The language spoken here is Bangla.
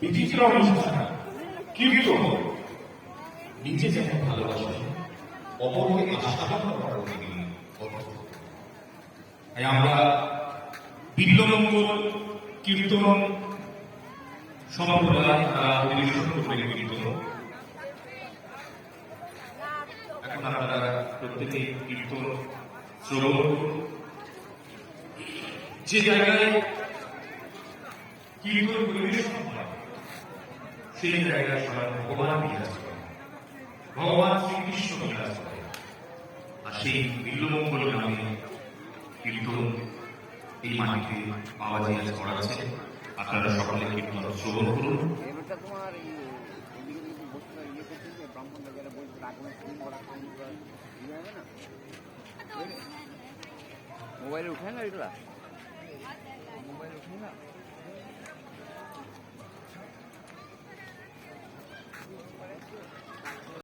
বিচিত্র অনুষ্ঠান কীর্তন নিজে যেমন ভালোবাসে অপরকে আস্বাদন করার তিনি তাই আমরা বিল্লমঙ্গল কীর্তন সম্প্রদায় তারা পরিবেশন করবেন কীর্তন। এখন আপনারা প্রত্যেকে কীর্তন শ্রবণ করুন। যে জায়গায় কীর্তন পরিবেশন হয় সেই জায়গায় স্বয়ং ভগবান বিরাজ করেন, ভগবান শ্রীকৃষ্ণ বিরাজ করেন। আর সেই বিল্লমঙ্গল নামে কীর্তন এই মাটিতে পাওয়া যায় করা আছে। আপনারা সকলে কীর্তন শ্রবণ করুন। মোবাইলে উঠে না এগুলা, মোবাইলে উঠে না।